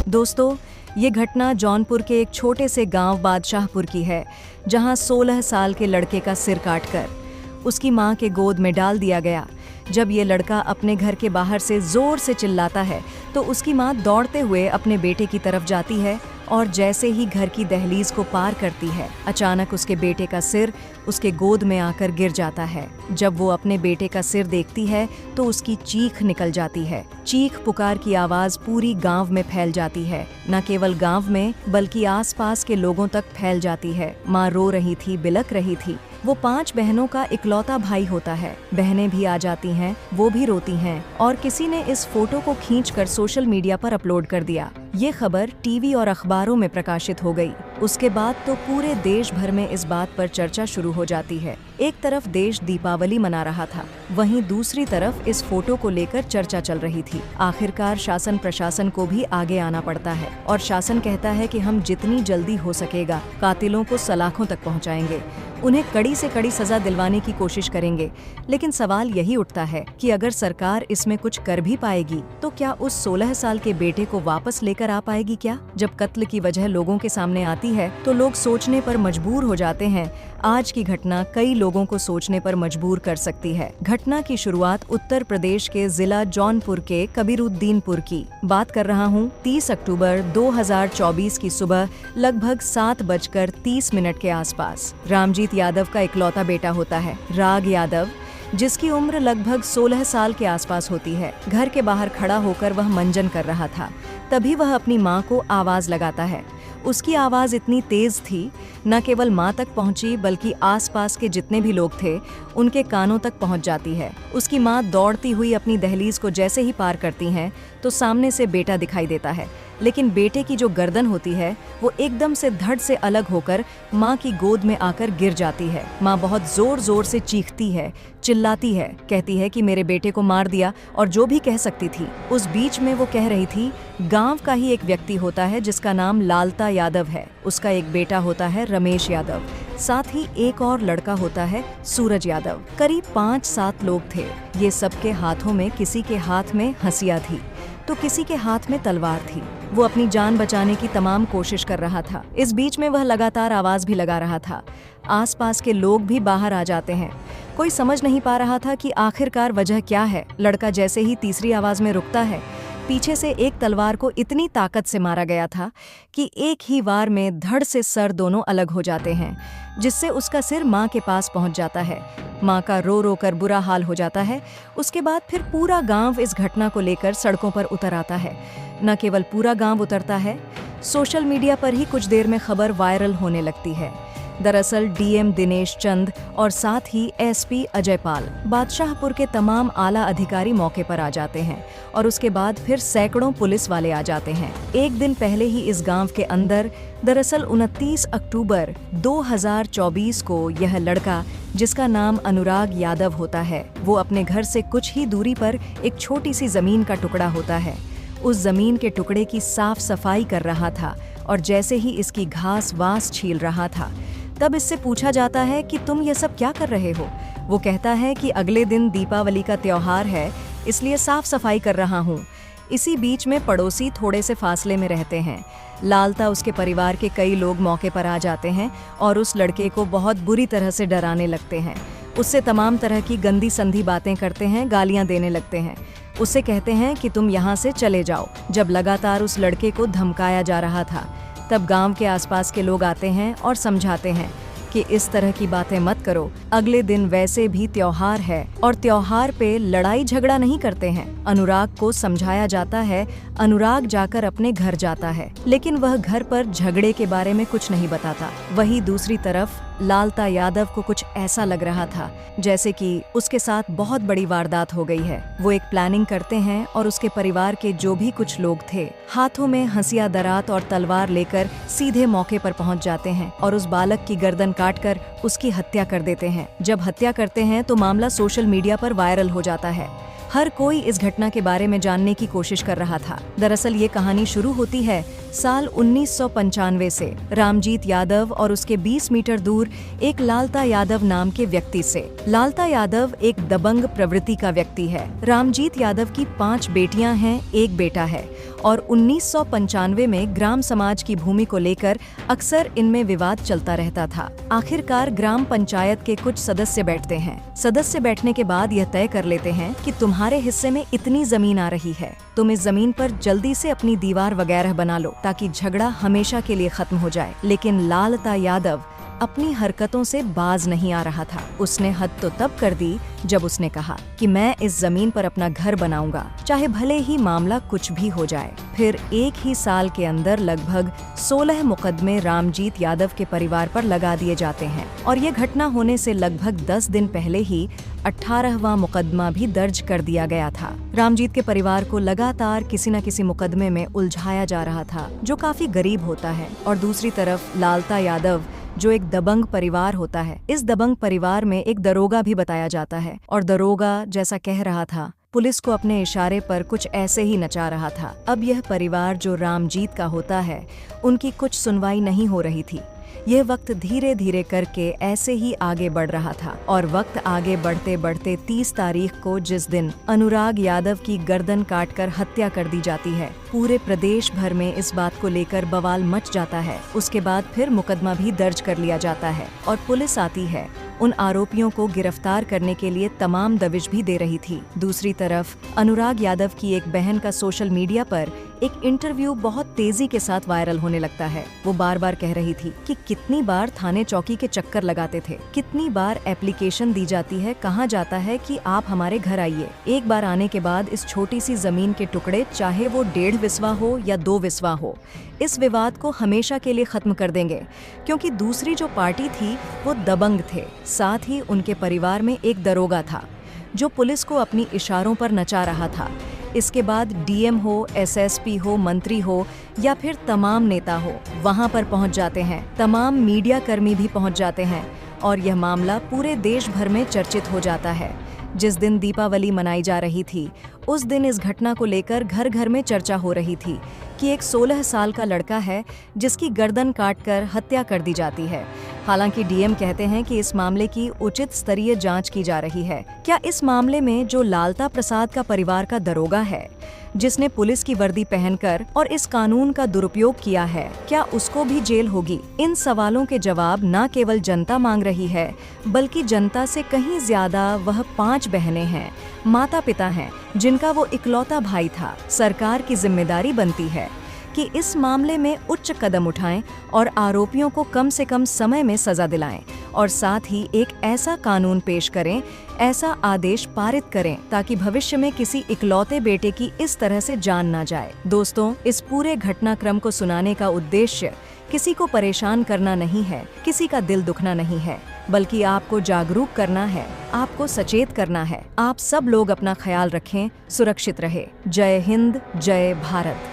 दोस्तों, ये घटना जौनपुर के एक छोटे से गांव बादशाहपुर की है, जहां 16 साल के लड़के का सिर काटकर उसकी मां के गोद में डाल दिया गया। जब ये लड़का अपने घर के बाहर से जोर से चिल्लाता है तो उसकी मां दौड़ते हुए अपने बेटे की तरफ जाती है और जैसे ही घर की दहलीज को पार करती है, अचानक उसके बेटे का सिर उसके गोद में आकर गिर जाता है। जब वो अपने बेटे का सिर देखती है तो उसकी चीख निकल जाती है। चीख पुकार की आवाज पूरी गांव में फैल जाती है। न केवल गांव में बल्कि आसपास के लोगों तक फैल जाती है। माँ रो रही थी, बिलख रही थी। वो 5 बहनों का इकलौता भाई होता है। बहनें भी आ जाती हैं, वो भी रोती हैं और किसी ने इस फोटो को खींचकर सोशल मीडिया पर अपलोड कर दिया। ये खबर टीवी और अखबारों में प्रकाशित हो गई। उसके बाद तो पूरे देश भर में इस बात पर चर्चा शुरू हो जाती है। एक तरफ देश दीपावली मना रहा था, वहीं दूसरी तरफ इस फोटो को लेकर चर्चा चल रही थी। आखिरकार शासन प्रशासन को भी आगे आना पड़ता है और शासन कहता है कि हम जितनी जल्दी हो सकेगा कातिलों को सलाखों तक पहुंचाएंगे, उन्हें कड़ी से कड़ी सजा दिलवाने की कोशिश करेंगे। लेकिन सवाल यही उठता है कि अगर सरकार इसमें कुछ कर भी पाएगी तो क्या उस 16 साल के बेटे को वापस लेकर आ पाएगी क्या? जब कत्ल की वजह लोगों के सामने आती है तो लोग सोचने पर मजबूर हो जाते हैं। आज की घटना कई लोगों को सोचने पर मजबूर कर सकती है। घटना की शुरुआत उत्तर प्रदेश के जिला जौनपुर के कबीरुद्दीनपुर की बात कर रहा हूँ। 30 अक्टूबर 2024 की सुबह लगभग 7:30 के आसपास रामजीत यादव का इकलौता बेटा होता है, राग यादव, जिसकी उम्र लगभग 16 साल के आसपास होती है। घर के बाहर खड़ा होकर वह मंजन कर रहा था। तभी वह अपनी मां को आवाज लगाता है। उसकी आवाज इतनी तेज थी, न केवल मां तक पहुंची बल्कि आसपास के जितने भी लोग थे उनके कानों तक पहुंच जाती है। उसकी मां दौड़ती हुई अपनी दहलीज को जैसे ही पार करती हैं तो सामने से बेटा दिखाई देता है, लेकिन बेटे की जो गर्दन होती है वो एकदम से धड़ से अलग होकर माँ की गोद में आकर गिर जाती है। माँ बहुत जोर जोर से चीखती है, चिल्लाती है, कहती है कि मेरे बेटे को मार दिया, और जो भी कह सकती थी। उस बीच में वो कह रही थी, गांव का ही एक व्यक्ति होता है जिसका नाम लालता यादव है, उसका एक बेटा होता है रमेश यादव, साथ ही एक और लड़का होता है सूरज यादव। करीब 5-7 लोग थे। ये सबके हाथों में किसी के हाथ में हंसिया थी तो किसी के हाथ में तलवार थी। वो अपनी जान बचाने की तमाम कोशिश कर रहा था। इस बीच में वह लगातार आवाज भी लगा रहा था। आसपास के लोग भी बाहर आ जाते हैं। कोई समझ नहीं पा रहा था कि आखिरकार वजह क्या है। लड़का जैसे ही तीसरी आवाज में रुकता है, पीछे से एक तलवार को इतनी ताकत से मारा गया था कि एक ही वार में धड़ से सर दोनों अलग हो जाते हैं, जिससे उसका सिर माँ के पास पहुँच जाता है। माँ का रो रो कर बुरा हाल हो जाता है। उसके बाद फिर पूरा गांव इस घटना को लेकर सड़कों पर उतर आता है। न केवल पूरा गांव उतरता है, सोशल मीडिया पर ही कुछ देर में खबर वायरल होने लगती है। दरअसल डीएम दिनेश चंद और साथ ही एसपी अजय पाल, बादशाहपुर के तमाम आला अधिकारी मौके पर आ जाते हैं और उसके बाद फिर सैकड़ों पुलिस वाले आ जाते हैं। एक दिन पहले ही इस गांव के अंदर, दरअसल 29 अक्टूबर 2024 को, यह लड़का जिसका नाम अनुराग यादव होता है, वो अपने घर से कुछ ही दूरी पर एक छोटी सी जमीन का टुकड़ा होता है। उस जमीन के टुकड़े की साफ सफाई कर रहा था और जैसे ही इसकी घास वास छील रहा था, तब इससे पूछा जाता है कि तुम ये सब क्या कर रहे हो। वो कहता है कि अगले दिन दीपावली का त्योहार है, इसलिए साफ सफाई कर रहा हूँ। इसी बीच में पड़ोसी थोड़े से फासले में रहते हैं। लालता, उसके परिवार के कई लोग मौके पर आ जाते हैं और उस लड़के को बहुत बुरी तरह से डराने लगते हैं। उससे तमाम तरह की गंदी संधी बातें करते हैं, गालियां देने लगते हैं। उससे कहते हैं कि तुम यहाँ से चले जाओ। जब लगातार उस लड़के को धमकाया जा रहा था, तब गांव के आसपास के लोग आते हैं और समझाते हैं कि इस तरह की बातें मत करो। अगले दिन वैसे भी त्योहार है और त्योहार पे लड़ाई झगड़ा नहीं करते हैं। अनुराग को समझाया जाता है। अनुराग जाकर अपने घर जाता है, लेकिन वह घर पर झगड़े के बारे में कुछ नहीं बताता। वहीं दूसरी तरफ लालता यादव को कुछ ऐसा लग रहा था जैसे कि उसके साथ बहुत बड़ी वारदात हो गई है। वो एक प्लानिंग करते हैं और उसके परिवार के जो भी कुछ लोग थे, हाथों में हंसिया दरात और तलवार लेकर सीधे मौके पर पहुंच जाते हैं और उस बालक की गर्दन काटकर उसकी हत्या कर देते हैं। जब हत्या करते हैं तो मामला सोशल मीडिया पर वायरल हो जाता है। हर कोई इस घटना के बारे में जानने की कोशिश कर रहा था। दरअसल ये कहानी शुरू होती है साल 1995 से रामजीत यादव और उसके 20 मीटर दूर एक लालता यादव नाम के व्यक्ति से। लालता यादव एक दबंग प्रवृत्ति का व्यक्ति है। रामजीत यादव की 5 बेटियां हैं, एक बेटा है और 1995 में ग्राम समाज की भूमि को लेकर अक्सर इनमें विवाद चलता रहता था। आखिरकार ग्राम पंचायत के कुछ सदस्य बैठते हैं। सदस्य बैठने के बाद यह तय कर लेते हैं कि तुम्हारे हिस्से में इतनी जमीन आ रही है, तुम इस जमीन पर जल्दी से अपनी दीवार वगैरह बना लो ताकि झगड़ा हमेशा के लिए खत्म हो जाए। लेकिन लालता यादव अपनी हरकतों से बाज नहीं आ रहा था। उसने हद तो तब कर दी जब उसने कहा कि मैं इस जमीन पर अपना घर बनाऊंगा, चाहे भले ही मामला कुछ भी हो जाए। फिर एक ही साल के अंदर लगभग 16 मुकदमे रामजीत यादव के परिवार पर लगा दिए जाते हैं और ये घटना होने से लगभग 10 दिन पहले ही 18वां मुकदमा भी दर्ज कर दिया गया था। रामजीत के परिवार को लगातार किसी न किसी मुकदमे में उलझाया जा रहा था, जो काफी गरीब होता है। और दूसरी तरफ लालता यादव, जो एक दबंग परिवार होता है। इस दबंग परिवार में एक दरोगा भी बताया जाता है और दरोगा जैसा कह रहा था, पुलिस को अपने इशारे पर कुछ ऐसे ही नचा रहा था। अब यह परिवार जो रामजीत का होता है, उनकी कुछ सुनवाई नहीं हो रही थी। यह वक्त धीरे धीरे करके ऐसे ही आगे बढ़ रहा था और वक्त आगे बढ़ते बढ़ते 30 तारीख को, जिस दिन अनुराग यादव की गर्दन काटकर हत्या कर दी जाती है, पूरे प्रदेश भर में इस बात को लेकर बवाल मच जाता है। उसके बाद फिर मुकदमा भी दर्ज कर लिया जाता है और पुलिस आती है। उन आरोपियों को गिरफ्तार करने के लिए तमाम दबिश भी दे रही थी। दूसरी तरफ अनुराग यादव की एक बहन का सोशल मीडिया पर एक इंटरव्यू बहुत तेजी के साथ वायरल होने लगता है। वो बार बार कह रही थी कि कितनी बार थाने चौकी के चक्कर लगाते थे, कितनी बार एप्लीकेशन दी जाती है, कहा जाता है कि आप हमारे घर आइए। एक बार आने के बाद इस छोटी सी जमीन के टुकड़े, चाहे वो 1.5 विस्वा हो या 2 विस्वा हो, इस विवाद को हमेशा के लिए खत्म कर देंगे। क्योंकि दूसरी जो पार्टी थी वो दबंग थे, साथ ही उनके परिवार में एक दरोगा था जो पुलिस को अपनी इशारों पर नचा रहा था। इसके बाद डीएम हो, एसएसपी हो, मंत्री हो या फिर तमाम नेता हो, वहां पर पहुंच जाते हैं। तमाम मीडिया कर्मी भी पहुंच जाते हैं और यह मामला पूरे देश भर में चर्चित हो जाता है। जिस दिन दीपावली मनाई जा रही थी, उस दिन इस घटना को लेकर घर घर में चर्चा हो रही थी कि एक 16 साल का लड़का है जिसकी गर्दन काटकर हत्या कर दी जाती है। हालांकि डीएम कहते हैं कि इस मामले की उचित स्तरीय जांच की जा रही है। क्या इस मामले में जो लालता प्रसाद का परिवार का दरोगा है, जिसने पुलिस की वर्दी पहनकर और इस कानून का दुरुपयोग किया है, क्या उसको भी जेल होगी? इन सवालों के जवाब न केवल जनता मांग रही है, बल्कि जनता से कहीं ज्यादा वह 5 बहनें हैं, माता पिता हैं, जिनका वो इकलौता भाई था। सरकार की जिम्मेदारी बनती है कि इस मामले में उच्च कदम उठाएं और आरोपियों को कम से कम समय में सजा दिलाएं और साथ ही एक ऐसा कानून पेश करें, ऐसा आदेश पारित करें ताकि भविष्य में किसी इकलौते बेटे की इस तरह से जान ना जाए। दोस्तों, इस पूरे घटनाक्रम को सुनाने का उद्देश्य किसी को परेशान करना नहीं है, किसी का दिल दुखना नहीं है, बल्कि आपको जागरूक करना है, आपको सचेत करना है। आप सब लोग अपना ख्याल रखें, सुरक्षित रहे। जय हिंद, जय भारत।